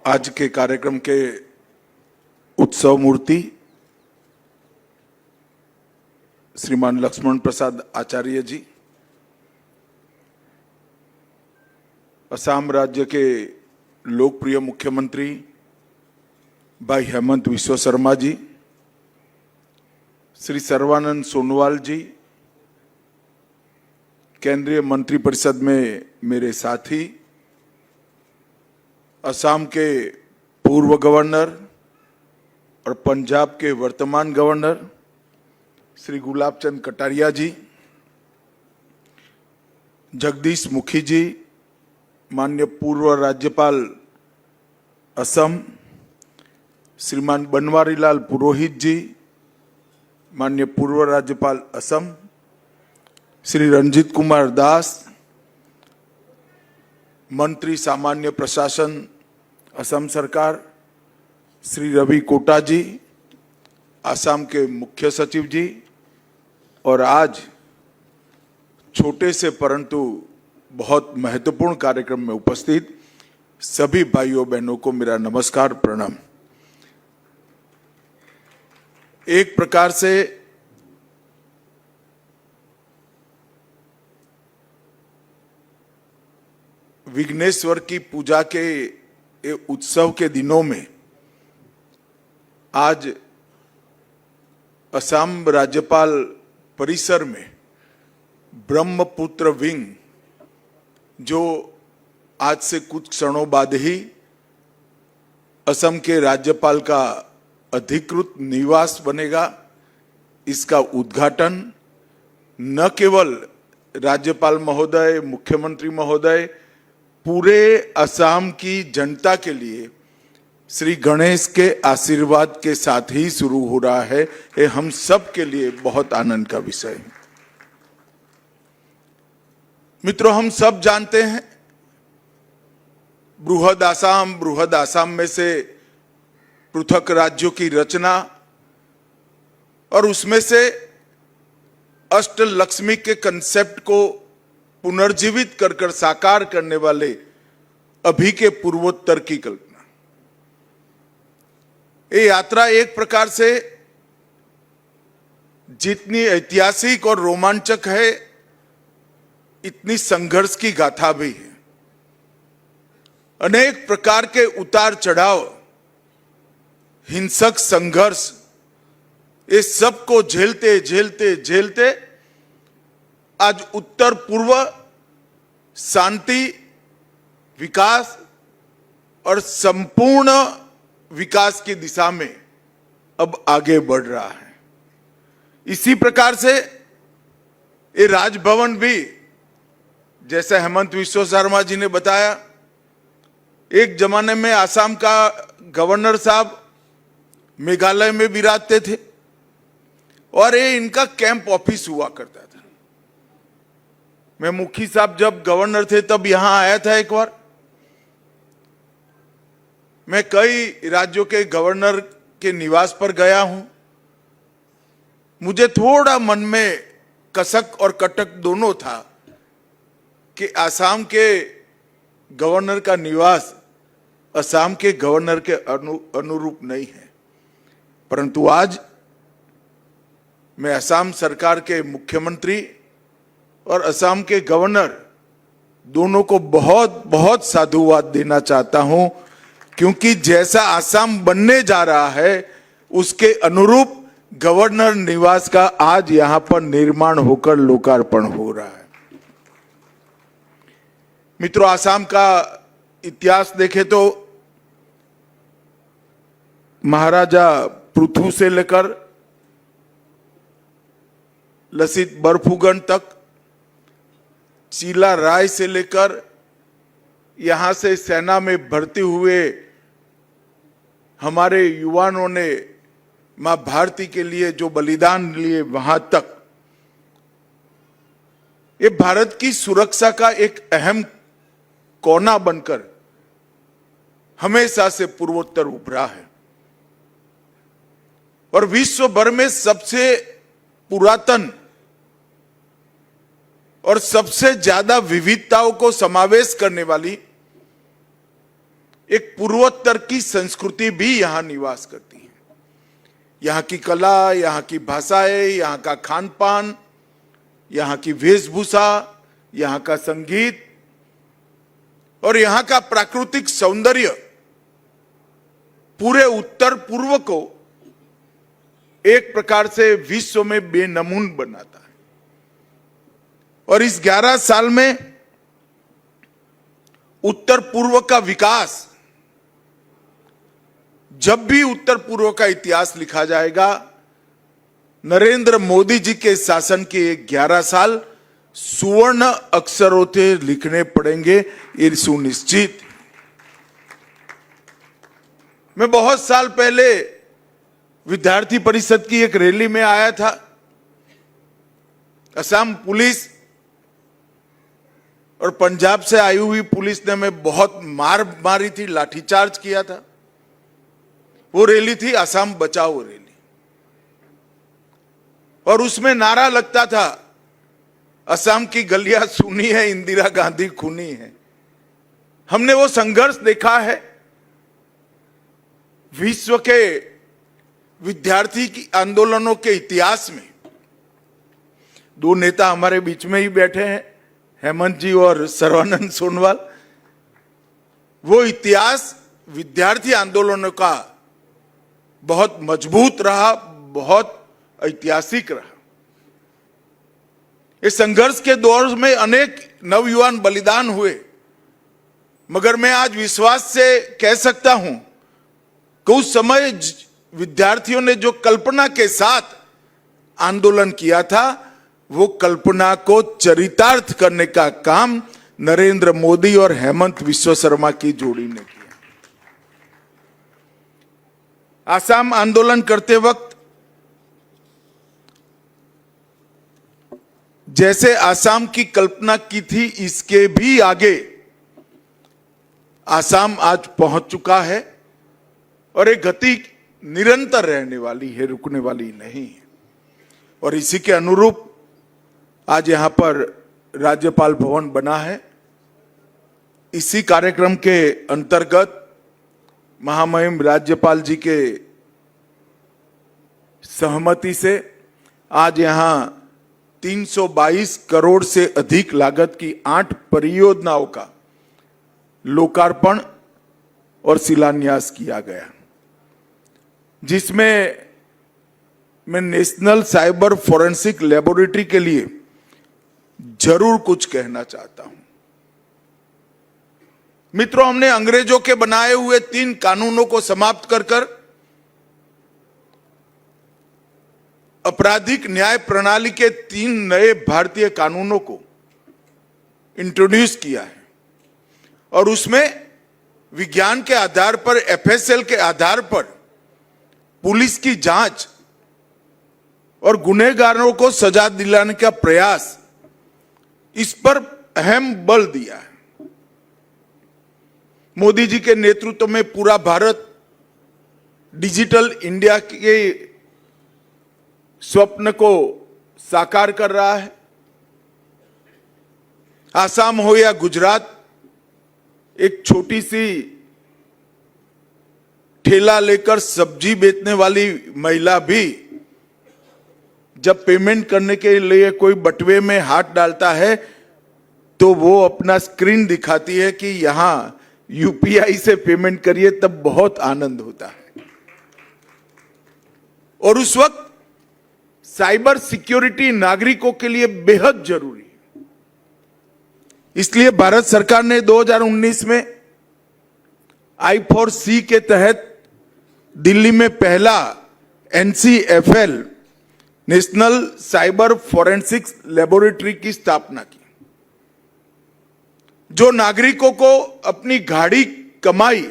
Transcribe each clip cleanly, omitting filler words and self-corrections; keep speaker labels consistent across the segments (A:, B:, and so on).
A: आज के कार्यक्रम के उत्सव मूर्ति श्रीमान लक्ष्मण प्रसाद आचार्य जी, असम राज्य के लोकप्रिय मुख्यमंत्री भाई हेमंत विश्व शर्मा जी, श्री सर्बानंद सोनोवाल जी, केंद्रीय मंत्रिपरिषद में मेरे साथी, असम के पूर्व गवर्नर और पंजाब के वर्तमान गवर्नर श्री गुलाब चंद कटारिया जी, जगदीश मुखी जी, माननीय पूर्व राज्यपाल असम श्रीमान बनवारीलाल पुरोहित जी, माननीय पूर्व राज्यपाल असम श्री रंजीत कुमार दास, मंत्री सामान्य प्रशासन असम सरकार श्री रवि कोटा जी, असम के मुख्य सचिव जी, और आज छोटे से परंतु बहुत महत्वपूर्ण कार्यक्रम में उपस्थित सभी भाइयों बहनों को मेरा नमस्कार प्रणाम। एक प्रकार से विघ्नेश्वर की पूजा के उत्सव के दिनों में आज असम राज्यपाल परिसर में ब्रह्मपुत्र विंग, जो आज से कुछ क्षणों बाद ही असम के राज्यपाल का अधिकृत निवास बनेगा, इसका उद्घाटन न केवल राज्यपाल महोदय, मुख्यमंत्री महोदय, पूरे असम की जनता के लिए श्री गणेश के आशीर्वाद के साथ ही शुरू हो रहा है। ये हम सब के लिए बहुत आनंद का विषय है। मित्रों, हम सब जानते हैं बृहद आसाम में से पृथक राज्यों की रचना और उसमें से अष्टलक्ष्मी के कंसेप्ट को पुनर्जीवित कर साकार करने वाले अभी के पूर्वोत्तर की कल्पना। ये यात्रा एक प्रकार से जितनी ऐतिहासिक और रोमांचक है, इतनी संघर्ष की गाथा भी है। अनेक प्रकार के उतार चढ़ाव, हिंसक संघर्ष, ये सब को झेलते झेलते झेलते आज उत्तर पूर्व शांति, विकास और संपूर्ण विकास की दिशा में अब आगे बढ़ रहा है। इसी प्रकार से ये राजभवन भी, जैसे हेमंत विश्व शर्मा जी ने बताया, एक जमाने में आसाम का गवर्नर साहब मेघालय में विराजते थे और ये इनका कैंप ऑफिस हुआ करता था। मैं मुखी साहब जब गवर्नर थे तब यहां आया था एक बार। मैं कई राज्यों के गवर्नर के निवास पर गया हूं। मुझे थोड़ा मन में कसक और कटक दोनों था कि आसाम के गवर्नर का निवास असम के गवर्नर के अनुरूप नहीं है। परंतु आज मैं असम सरकार के मुख्यमंत्री और असम के गवर्नर दोनों को बहुत बहुत साधुवाद देना चाहता हूं, क्योंकि जैसा असम बनने जा रहा है उसके अनुरूप गवर्नर निवास का आज यहां पर निर्माण होकर लोकार्पण हो रहा है। मित्रों, असम का इतिहास देखें तो महाराजा पृथु से लेकर लसित बरफुकन तक, चीला राय से लेकर यहां से सेना में भर्ती हुए हमारे युवाओं ने मां भारती के लिए जो बलिदान लिए, वहां तक ये भारत की सुरक्षा का एक अहम कोना बनकर हमेशा से पूर्वोत्तर उभरा है और विश्व भर में सबसे पुरातन और सबसे ज्यादा विविधताओं को समावेश करने वाली एक पूर्वोत्तर की संस्कृति भी यहां निवास करती है। यहां की कला, यहां की भाषाएं, यहां का खान पान, यहां की वेशभूषा, यहां का संगीत और यहां का प्राकृतिक सौंदर्य पूरे उत्तर पूर्व को एक प्रकार से विश्व में बेनमून बनाता है। और इस 11 साल में उत्तर पूर्व का विकास, जब भी उत्तर पूर्व का इतिहास लिखा जाएगा, नरेंद्र मोदी जी के शासन के 11 साल सुवर्ण अक्षरों से लिखने पड़ेंगे, ये सुनिश्चित। मैं बहुत साल पहले विद्यार्थी परिषद की एक रैली में आया था। असम पुलिस और पंजाब से आई हुई पुलिस ने हमें बहुत मार मारी थी, लाठीचार्ज किया था। वो रैली थी असम बचाओ रैली, और उसमें नारा लगता था, असम की गलियां सुनी है, इंदिरा गांधी खूनी है। हमने वो संघर्ष देखा है। विश्व के विद्यार्थी की आंदोलनों के इतिहास में दो नेता हमारे बीच में ही बैठे हैं, हेमंत जी और सर्बानंद सोनोवाल। वो इतिहास विद्यार्थी आंदोलनों का बहुत मजबूत रहा, बहुत ऐतिहासिक रहा। इस संघर्ष के दौर में अनेक नवयुवान बलिदान हुए, मगर मैं आज विश्वास से कह सकता हूं कि उस समय विद्यार्थियों ने जो कल्पना के साथ आंदोलन किया था, वो कल्पना को चरितार्थ करने का काम नरेंद्र मोदी और हेमंत विश्व शर्मा की जोड़ी ने किया। आसाम आंदोलन करते वक्त जैसे आसाम की कल्पना की थी, इसके भी आगे आसाम आज पहुंच चुका है और एक गति निरंतर रहने वाली है, रुकने वाली नहीं है। और इसी के अनुरूप आज यहां पर राज्यपाल भवन बना है। इसी कार्यक्रम के अंतर्गत महामहिम राज्यपाल जी के सहमति से आज यहां 322 करोड़ से अधिक लागत की 8 परियोजनाओं का लोकार्पण और शिलान्यास किया गया, जिसमें मैं नेशनल साइबर फोरेंसिक लेबोरेटरी के लिए जरूर कुछ कहना चाहता हूं। मित्रों, हमने अंग्रेजों के बनाए हुए 3 कानूनों को समाप्त कर कर आपराधिक न्याय प्रणाली के 3 नए भारतीय कानूनों को इंट्रोड्यूस किया है। और उसमें विज्ञान के आधार पर, एफएसएल के आधार पर पुलिस की जांच और गुनहगारों को सजा दिलाने का प्रयास, इस पर अहम बल दिया है। मोदी जी के नेतृत्व में पूरा भारत डिजिटल इंडिया के स्वप्न को साकार कर रहा है। आसाम हो या गुजरात, एक छोटी सी ठेला लेकर सब्जी बेचने वाली महिला भी जब पेमेंट करने के लिए कोई बटुए में हाथ डालता है तो वो अपना स्क्रीन दिखाती है कि यहां यूपीआई से पेमेंट करिए, तब बहुत आनंद होता है। और उस वक्त साइबर सिक्योरिटी नागरिकों के लिए बेहद जरूरी है। इसलिए भारत सरकार ने 2019 में I4C के तहत दिल्ली में पहला NCFL national cyber forensics laboratory की स्थापना की, जो नागरिकों को अपनी गाढ़ी कमाई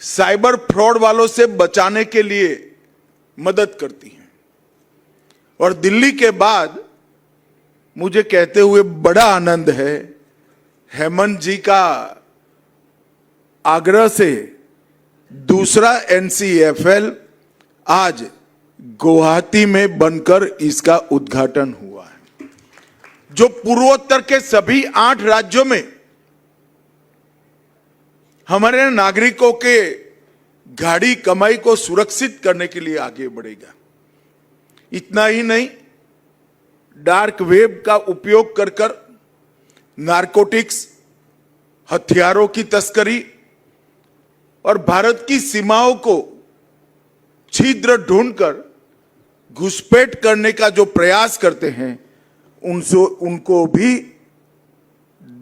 A: साइबर फ्रॉड वालों से बचाने के लिए मदद करती है। और दिल्ली के बाद मुझे कहते हुए बड़ा आनंद है, हेमंत जी का आग्रह से दूसरा NCFL आज गुवाहाटी में बनकर इसका उद्घाटन हुआ है, जो पूर्वोत्तर के सभी 8 राज्यों में हमारे नागरिकों के गाड़ी कमाई को सुरक्षित करने के लिए आगे बढ़ेगा। इतना ही नहीं, डार्क वेब का उपयोग कर कर नारकोटिक्स, हथियारों की तस्करी और भारत की सीमाओं को छिद्र ढूंढकर घुसपैठ करने का जो प्रयास करते हैं, उनको भी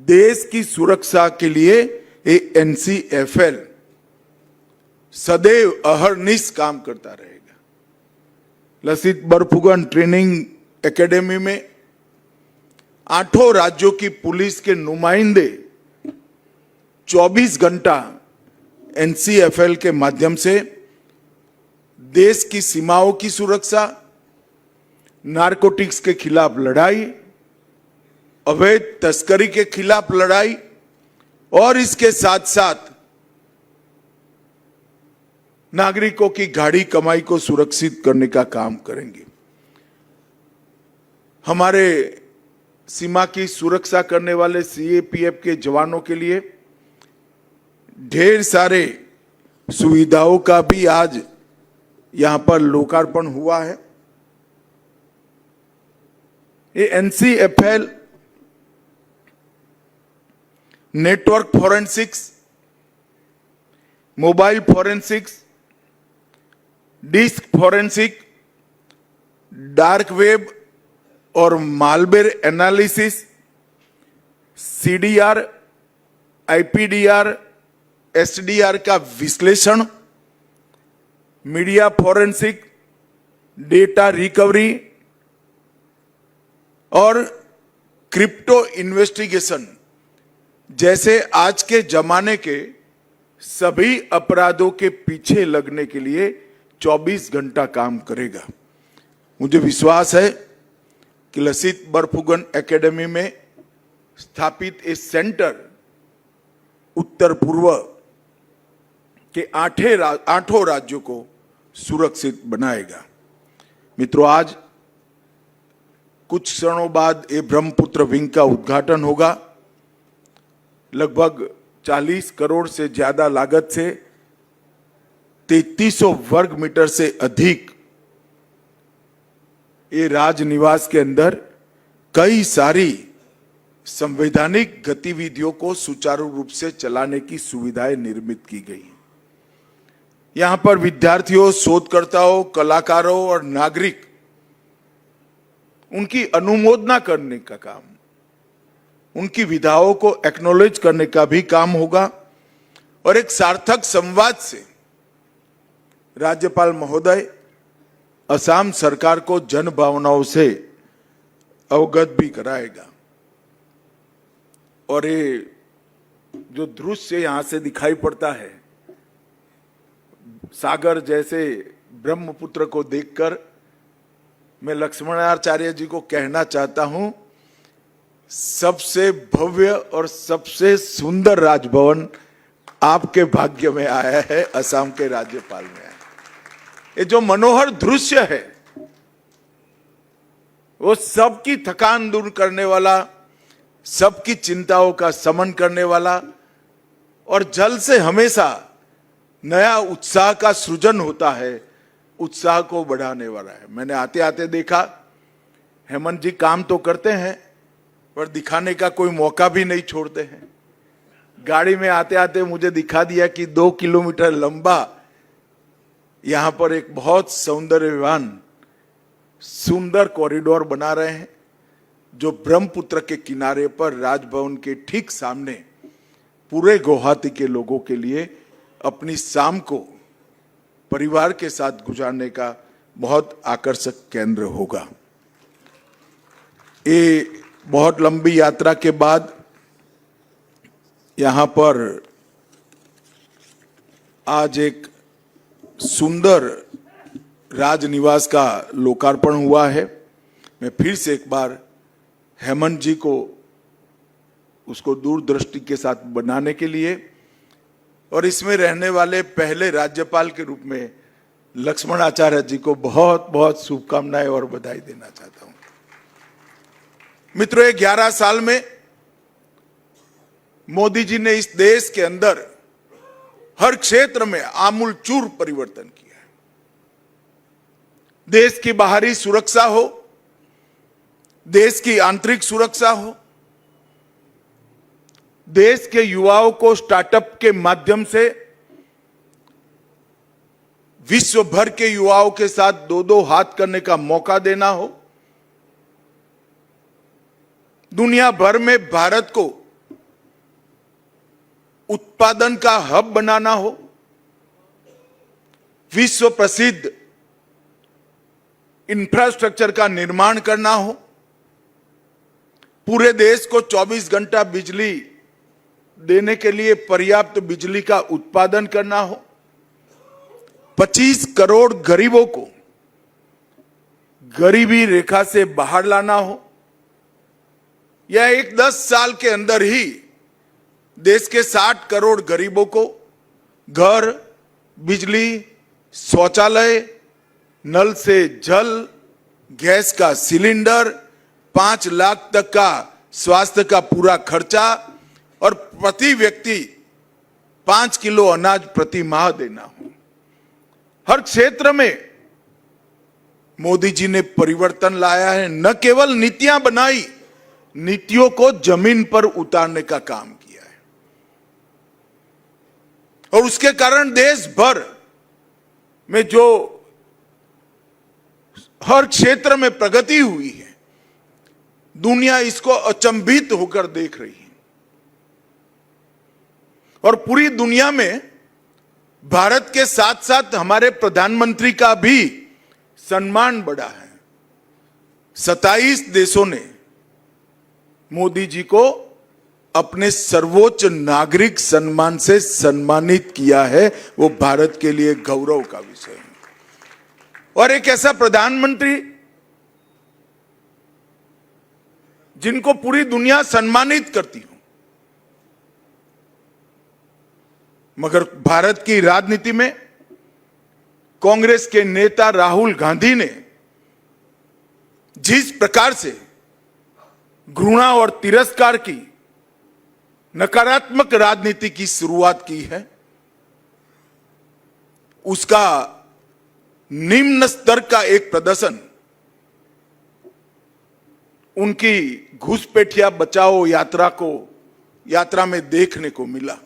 A: देश की सुरक्षा के लिए NCFL सदैव अहरनिश काम करता रहेगा। लसित बरफुकन ट्रेनिंग एकेडमी में 8 राज्यों की पुलिस के नुमाइंदे 24 घंटा NCFL के माध्यम से देश की सीमाओं की सुरक्षा, नारकोटिक्स के खिलाफ लड़ाई, अवैध तस्करी के खिलाफ लड़ाई और इसके साथ साथ नागरिकों की गाड़ी कमाई को सुरक्षित करने का काम करेंगे। हमारे सीमा की सुरक्षा करने वाले CAPF के जवानों के लिए ढेर सारे सुविधाओं का भी आज यहां पर लोकार्पण हुआ है। ये NCFL network forensics, mobile forensics, disk forensic, dark web और malware analysis, CDR, IPDR, SDR का विश्लेषण, मीडिया फॉरेंसिक, डेटा रिकवरी और क्रिप्टो इन्वेस्टिगेशन जैसे आज के जमाने के सभी अपराधों के पीछे लगने के लिए 24 घंटा काम करेगा। मुझे विश्वास है कि लसित बरफुकन एकेडमी में स्थापित इस सेंटर उत्तर पूर्व के 8 राज्यों को सुरक्षित बनाएगा। मित्रों, आज कुछ क्षणों बाद ये ब्रह्मपुत्र विंग का उद्घाटन होगा। लगभग 40 करोड़ से ज्यादा लागत से 3300 वर्ग मीटर से अधिक ये राजनिवास के अंदर कई सारी संवैधानिक गतिविधियों को सुचारू रूप से चलाने की सुविधाएं निर्मित की गई। यहां पर विद्यार्थियों, शोधकर्ताओं, कलाकारों और नागरिक उनकी अनुमोदना करने का काम, उनकी विधाओं को एक्नॉलेज करने का भी काम होगा और एक सार्थक संवाद से राज्यपाल महोदय असम सरकार को जन भावनाओं से अवगत भी कराएगा। और ये जो दृश्य यहां से दिखाई पड़ता है, सागर जैसे ब्रह्मपुत्र को देखकर मैं लक्ष्मणाचार्य जी को कहना चाहता हूं, सबसे भव्य और सबसे सुंदर राजभवन आपके भाग्य में आया है, असम के राज्यपाल में आया। ये जो मनोहर दृश्य है वो सबकी थकान दूर करने वाला, सबकी चिंताओं का शमन करने वाला और जल से हमेशा नया उत्साह का सृजन होता है, उत्साह को बढ़ाने वाला है। मैंने आते आते देखा, हेमंत जी काम तो करते हैं पर दिखाने का कोई मौका भी नहीं छोड़ते हैं। गाड़ी में आते आते मुझे दिखा दिया कि 2 किलोमीटर लंबा यहां पर एक बहुत सौंदर्यवान सुंदर कॉरिडोर बना रहे हैं, जो ब्रह्मपुत्र के किनारे पर राजभवन के ठीक सामने पूरे गुवाहाटी के लोगों के लिए अपनी शाम को परिवार के साथ गुजारने का बहुत आकर्षक केंद्र होगा। ये बहुत लंबी यात्रा के बाद यहां पर आज एक सुंदर राजनिवास का लोकार्पण हुआ है। मैं फिर से एक बार हेमंत जी को उसको दूरदृष्टि के साथ बनाने के लिए और इसमें रहने वाले पहले राज्यपाल के रूप में लक्ष्मणाचार्य जी को बहुत बहुत शुभकामनाएं और बधाई देना चाहता हूं। मित्रों, 11 साल में मोदी जी ने इस देश के अंदर हर क्षेत्र में आमूलचूर परिवर्तन किया है। देश की बाहरी सुरक्षा हो, देश की आंतरिक सुरक्षा हो, देश के युवाओं को स्टार्टअप के माध्यम से विश्व भर के युवाओं के साथ दो दो हाथ करने का मौका देना हो, दुनिया भर में भारत को उत्पादन का हब बनाना हो, विश्व प्रसिद्ध इंफ्रास्ट्रक्चर का निर्माण करना हो, पूरे देश को 24 घंटा बिजली देने के लिए पर्याप्त बिजली का उत्पादन करना हो, 25 करोड़ गरीबों को गरीबी रेखा से बाहर लाना हो, या 10 साल के अंदर ही देश के 60 करोड़ गरीबों को घर, बिजली, शौचालय, नल से जल, गैस का सिलेंडर, 5 लाख तक का स्वास्थ्य का पूरा खर्चा और प्रति व्यक्ति 5 किलो अनाज प्रति माह देना हो। हर क्षेत्र में मोदी जी ने परिवर्तन लाया है। न केवल नीतियां बनाई, नीतियों को जमीन पर उतारने का काम किया है, और उसके कारण देश भर में जो हर क्षेत्र में प्रगति हुई है, दुनिया इसको अचंभित होकर देख रही है। और पूरी दुनिया में भारत के साथ साथ हमारे प्रधानमंत्री का भी सम्मान बढ़ा है। 27 देशों ने मोदी जी को अपने सर्वोच्च नागरिक सम्मान से सम्मानित किया है। वो भारत के लिए गौरव का विषय है। और एक ऐसा प्रधानमंत्री जिनको पूरी दुनिया सम्मानित करती हो, मगर भारत की राजनीति में कांग्रेस के नेता राहुल गांधी ने जिस प्रकार से घृणा और तिरस्कार की नकारात्मक राजनीति की शुरुआत की है, उसका निम्न स्तर का एक प्रदर्शन उनकी घुसपैठिया बचाओ यात्रा में देखने को मिला।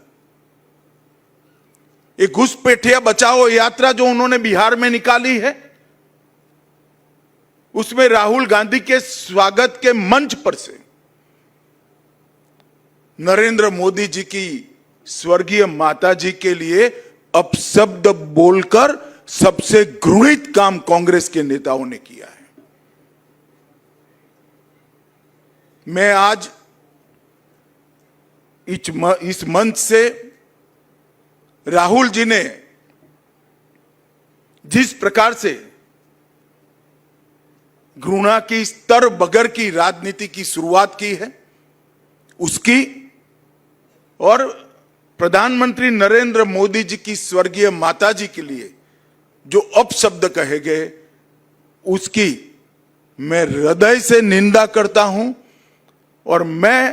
A: एक घुसपैठिया बचाओ यात्रा जो उन्होंने बिहार में निकाली है, उसमें राहुल गांधी के स्वागत के मंच पर से नरेंद्र मोदी जी की स्वर्गीय माता जी के लिए अपशब्द बोलकर सबसे घृणित काम कांग्रेस के नेताओं ने किया है। मैं आज इस मंच से राहुल जी ने जिस प्रकार से घृणा की स्तर बगैर की राजनीति की शुरुआत की है, उसकी और प्रधानमंत्री नरेंद्र मोदी जी की स्वर्गीय माता जी के लिए जो अपशब्द कहे गए, उसकी मैं हृदय से निंदा करता हूं। और मैं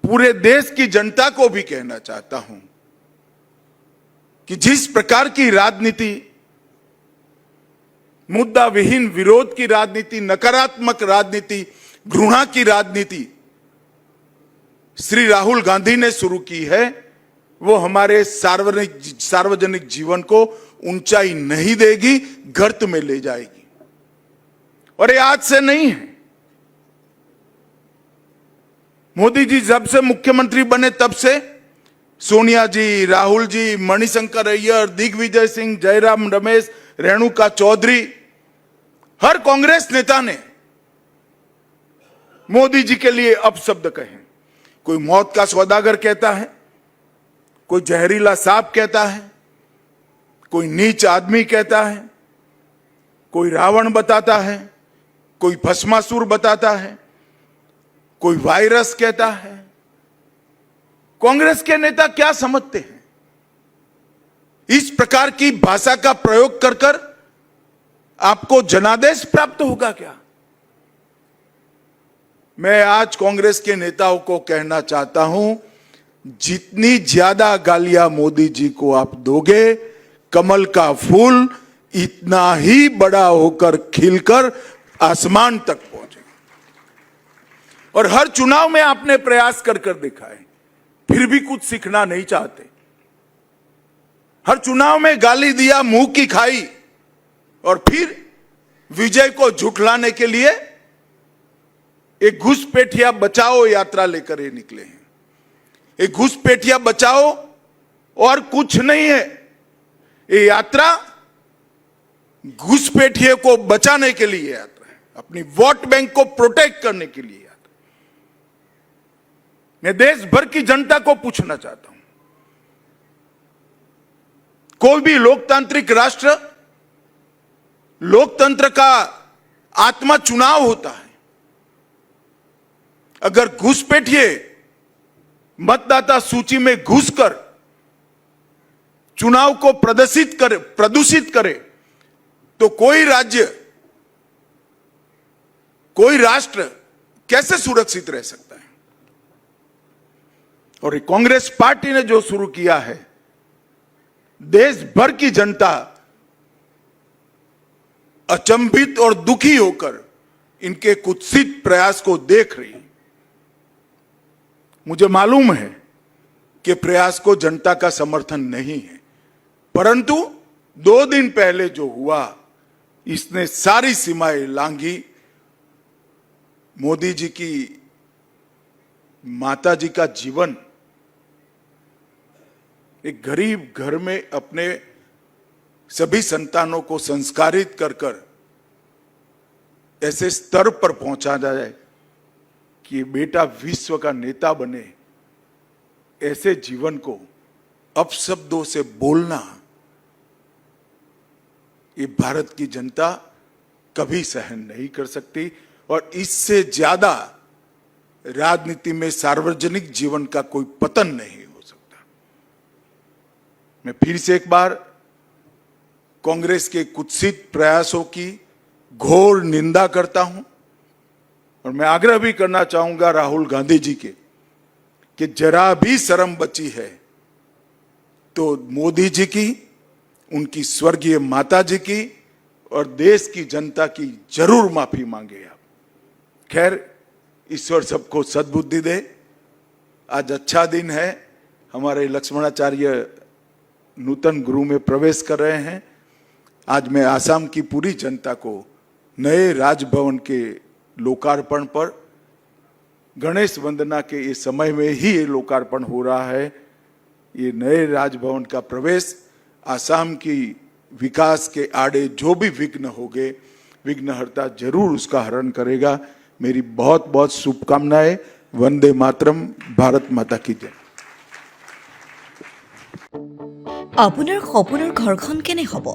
A: पूरे देश की जनता को भी कहना चाहता हूं कि जिस प्रकार की राजनीति, मुद्दा विहीन विरोध की राजनीति, नकारात्मक राजनीति, घृणा की राजनीति श्री राहुल गांधी ने शुरू की है, वो हमारे सार्वजनिक जीवन को ऊंचाई नहीं देगी, गर्त में ले जाएगी। और ये आज से नहीं है। मोदी जी जब से मुख्यमंत्री बने तब से सोनिया जी, राहुल जी, मणिशंकर अय्यर, दिग्विजय सिंह, जयराम रमेश, रेणुका चौधरी, हर कांग्रेस नेता ने मोदी जी के लिए अपशब्द कहे। कोई मौत का सौदागर कहता है, कोई जहरीला सांप कहता है, कोई नीच आदमी कहता है, कोई रावण बताता है, कोई भस्मासुर बताता है, कोई वायरस कहता है। कांग्रेस के नेता क्या समझते हैं? इस प्रकार की भाषा का प्रयोग कर कर आपको जनादेश प्राप्त होगा क्या? मैं आज कांग्रेस के नेताओं को कहना चाहता हूं, जितनी ज्यादा गालियां मोदी जी को आप दोगे, कमल का फूल इतना ही बड़ा होकर खिलकर आसमान तक पहुंचेगा। और हर चुनाव में आपने प्रयास कर कर देखा है, फिर भी कुछ सीखना नहीं चाहते। हर चुनाव में गाली दिया, मुंह की खाई, और फिर विजय को झुठलाने के लिए एक घुसपैठिया बचाओ यात्रा लेकर ये निकले हैं। एक घुसपैठिया बचाओ और कुछ नहीं है। ये यात्रा घुसपैठिए को बचाने के लिए यात्रा है, अपनी वोट बैंक को प्रोटेक्ट करने के लिए यात्रा। मैं देश भर की जनता को पूछना चाहता हूं, कोई भी लोकतांत्रिक राष्ट्र, लोकतंत्र का आत्मा चुनाव होता है। अगर घुसपैठिए मतदाता सूची में घुसकर चुनाव को प्रदूषित करे तो कोई राज्य, कोई राष्ट्र कैसे सुरक्षित रह सकता है? और कांग्रेस पार्टी ने जो शुरू किया है, देश भर की जनता अचंभित और दुखी होकर इनके कुत्सित प्रयास को देख रही है। मुझे मालूम है कि प्रयास को जनता का समर्थन नहीं है, परंतु 2 दिन पहले जो हुआ, इसने सारी सीमाएं लांघी। मोदी जी की माता जी का जीवन, एक गरीब घर में अपने सभी संतानों को संस्कारित कर कर ऐसे स्तर पर पहुंचा जाए कि बेटा विश्व का नेता बने, ऐसे जीवन को अपशब्दों से बोलना, ये भारत की जनता कभी सहन नहीं कर सकती। और इससे ज्यादा राजनीति में सार्वजनिक जीवन का कोई पतन नहीं हो सकता। मैं फिर से एक बार कांग्रेस के कुत्सित प्रयासों की घोर निंदा करता हूं, और मैं आग्रह भी करना चाहूंगा राहुल गांधी जी के कि जरा भी शर्म बची है तो मोदी जी की, उनकी स्वर्गीय माता जी की और देश की जनता की जरूर माफी मांगे आप। खैर, ईश्वर सबको सद्बुद्धि दे। आज अच्छा दिन है, हमारे लक्ष्मणाचार्य नूतन गुरु में प्रवेश कर रहे हैं। आज मैं आसाम की पूरी जनता को नए राजभवन के लोकार्पण पर, गणेश वंदना के इस समय में ही ये लोकार्पण हो रहा है। ये नए राजभवन का प्रवेश आसाम की विकास के आड़े जो भी विघ्न होंगे, विघ्नहर्ता जरूर उसका हरण करेगा। मेरी बहुत बहुत शुभकामनाएं। वंदे मातरम। भारत माता की जय।
B: আপোনাৰ সপোনৰ ঘৰখন কেনে হ'ব?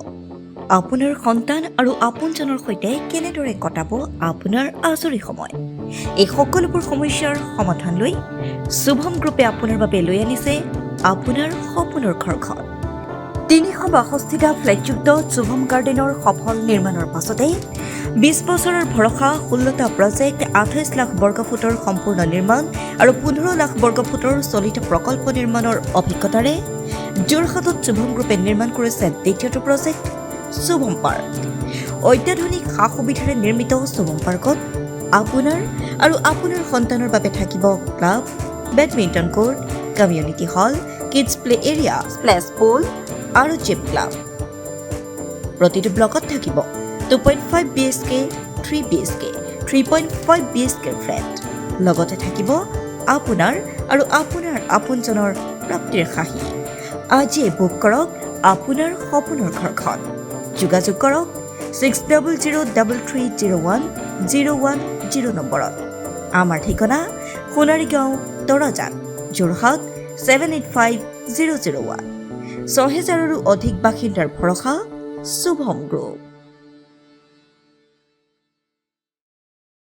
B: আপোনাৰ সন্তান আৰু আপোনজনৰ সৈতে কেনেদৰে কটাব আপোনাৰ আজৰি সময়? এই সকলোবোৰ সমস্যাৰ সমাধান লৈ শুভম গ্ৰুপে আপোনাৰ বাবে লৈ আনিছে আপোনাৰ সপোনৰ ঘৰখন। 362টা ফ্লেটযুক্ত শুভম গাৰ্ডেনৰ সফল নিৰ্মাণৰ পাছতে 20 বছৰৰ ভৰসা, 16টা প্ৰজেক্ট, 28 লাখ বৰ্গফুটৰ সম্পূৰ্ণ নিৰ্মাণ আৰু 15 লাখ বৰ্গফুটৰ চলিত প্ৰকল্প নিৰ্মাণৰ অভিজ্ঞতাৰে যোৰহাটত শুভম গ্ৰুপে নিৰ্মাণ কৰিছে দ্বিতীয়টো প্ৰজেক্ট শুভম পাৰ্ক। অত্যাধুনিক সা সুবিধাৰে নিৰ্মিত শুভম পাৰ্কত আপোনাৰ আৰু আপোনাৰ সন্তানৰ বাবে থাকিব club, badminton court, community hall, kids play area, splash pool আৰু জিম ক্লাব। প্ৰতিটো ব্লকত থাকিব 2.5 BHK, 3 BHK, 3.5 BHK ফ্লেট। লগতে থাকিব আপোনাৰ আৰু আপোনাৰ আপোনজনৰ প্ৰাপ্তিৰ সাহী। আজিয়ে বুক কৰক আপোনাৰ সপোনৰ ঘৰখন। যোগাযোগ কৰক 6003030110 নম্বৰত। আমাৰ ঠিকনা সোণাৰীগাঁও, তৰাজান, যোৰহাট 785001। 6000ৰো অধিক বাসিন্দাৰ ভৰসা শুভম গ্ৰুপ।